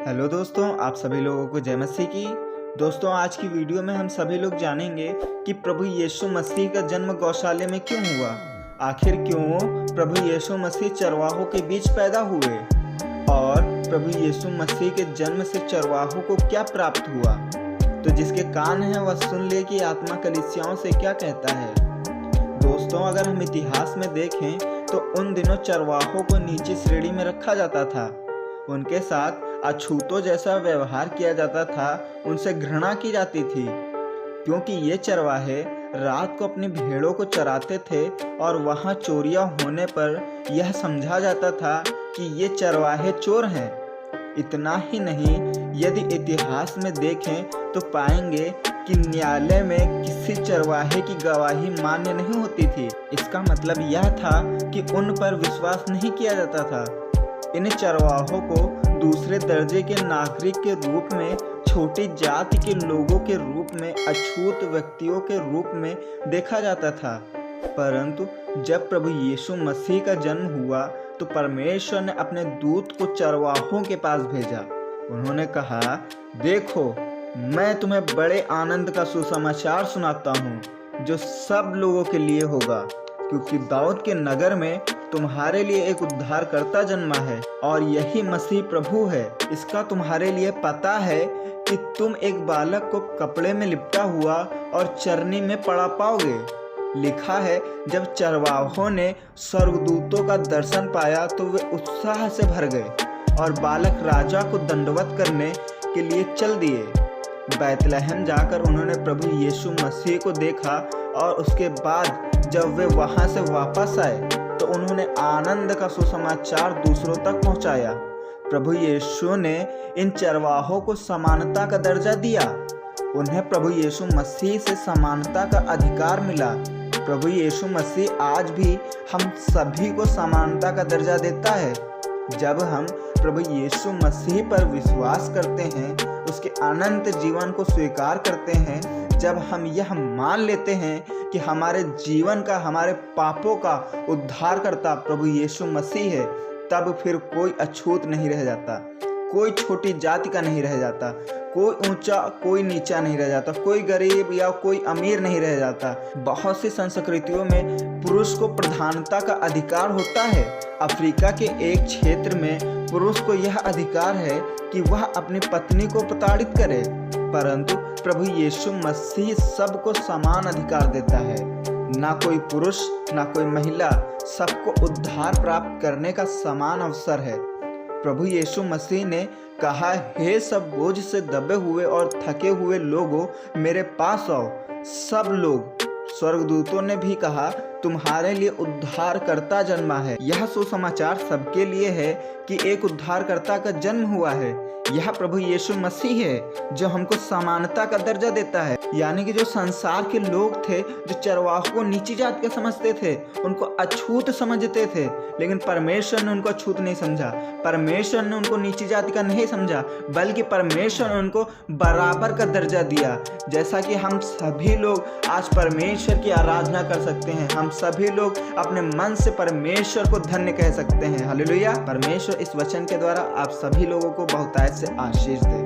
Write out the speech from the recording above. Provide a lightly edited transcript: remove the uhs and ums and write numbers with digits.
Hello दोस्तों, आप सभी लोगों को जय मसीह की। दोस्तों, आज की वीडियो में हम सभी लोग जानेंगे कि प्रभु यीशु मसीह का जन्म गौशाले में क्यों हुआ। आखिर क्यों प्रभु यीशु मसीह चरवाहों के बीच पैदा हुए और प्रभु यीशु मसीह के जन्म से चरवाहों को क्या प्राप्त हुआ। तो जिसके कान हैं वह सुन ले कि आत्मा कलीसियाओं से क्या कहता है। दोस्तों, अगर हम इतिहास में देखें तो उन दिनों चरवाहों को नीची श्रेणी में रखा जाता था। उनके साथ अछूतों जैसा व्यवहार किया जाता था, उनसे घृणा की जाती थी, क्योंकि ये चरवाहे रात को अपनी भेड़ों को चराते थे और वहाँ चोरियां होने पर यह समझा जाता था कि ये चरवाहे चोर हैं। इतना ही नहीं, यदि इतिहास में देखें तो पाएंगे कि न्यायालय में किसी चरवाहे की गवाही मान्य नहीं होती थी। इसका मतलब यह था कि उन पर विश्वास नहीं किया जाता था। इन चरवाहों को दूसरे दर्जे के नागरिक के रूप में, छोटी जाति के लोगों के रूप में, अछूत व्यक्तियों के रूप में देखा जाता था। परंतु जब प्रभु यीशु मसीह का जन्म हुआ तो परमेश्वर ने अपने दूत को चरवाहों के पास भेजा। उन्होंने कहा, देखो, मैं तुम्हें बड़े आनंद का सुसमाचार सुनाता हूँ जो सब लोगों के लिए होगा, क्योंकि दाऊद के नगर में तुम्हारे लिए एक उद्धारकर्ता जन्मा है और यही मसीह प्रभु है। इसका तुम्हारे लिए पता है कि तुम एक बालक को कपड़े में लिपटा हुआ और चरनी में पड़ा पाओगे। लिखा है, जब चरवाहों ने स्वर्गदूतों का दर्शन पाया तो वे उत्साह से भर गए और बालक राजा को दंडवत करने के लिए चल दिए। बैतलहम जाकर उन्होंने प्रभु यीशु मसीह को देखा और उसके बाद जब वे वहां से वापस आए तो उन्होंने आनंद का सुसमाचार दूसरों तक पहुंचाया। प्रभु यीशु ने इन चरवाहों को समानता का दर्जा दिया। उन्हें प्रभु यीशु मसीह से समानता का अधिकार मिला। प्रभु यीशु मसीह आज भी हम सभी को समानता का दर्जा देता है। जब हम प्रभु यीशु मसीह पर विश्वास करते हैं, उसके अनंत जीवन को स्वीकार करते हैं, जब हम यह मान लेते हैं कि हमारे जीवन का, हमारे पापों का उद्धारकर्ता प्रभु यीशु मसीह है, तब फिर कोई अछूत नहीं रह जाता, कोई छोटी जाति का नहीं रह जाता, कोई ऊंचा कोई नीचा नहीं रह जाता, कोई गरीब या कोई अमीर नहीं रह जाता। बहुत सी संस्कृतियों में पुरुष को प्रधानता का अधिकार होता है। अफ्रीका के एक क्षेत्र में पुरुष को यह अधिकार है कि वह अपनी पत्नी को प्रताड़ित करे, परंतु प्रभु यीशु मसीह सबको समान अधिकार देता है। ना कोई पुरुष ना कोई महिला, सबको उद्धार प्राप्त करने का समान अवसर है। प्रभु यीशु मसीह ने कहा, हे सब बोझ से दबे हुए और थके हुए लोगों, मेरे पास आओ। सब लोग, स्वर्गदूतों ने भी कहा, तुम्हारे लिए उद्धारकर्ता जन्मा है। यह सुसमाचार सबके लिए है कि एक उद्धारकर्ता का जन्म हुआ है। यह प्रभु यीशु मसीह है जो हमको समानता का दर्जा देता है। यानी कि जो संसार के लोग थे, जो चरवाहों को नीची जात का समझते थे, उनको अछूत समझते थे, लेकिन परमेश्वर ने उनको अछूत नहीं समझा। परमेश्वर ने उनको नीची जाति का नहीं समझा, बल्कि परमेश्वर ने उनको बराबर का दर्जा दिया। जैसा कि हम सभी लोग आज परमेश्वर की आराधना कर सकते हैं, हम सभी लोग अपने मन से परमेश्वर को धन्य कह सकते हैं। हालेलुया। परमेश्वर इस वचन के द्वारा आप सभी लोगों को बहुतायत से आशीष दे।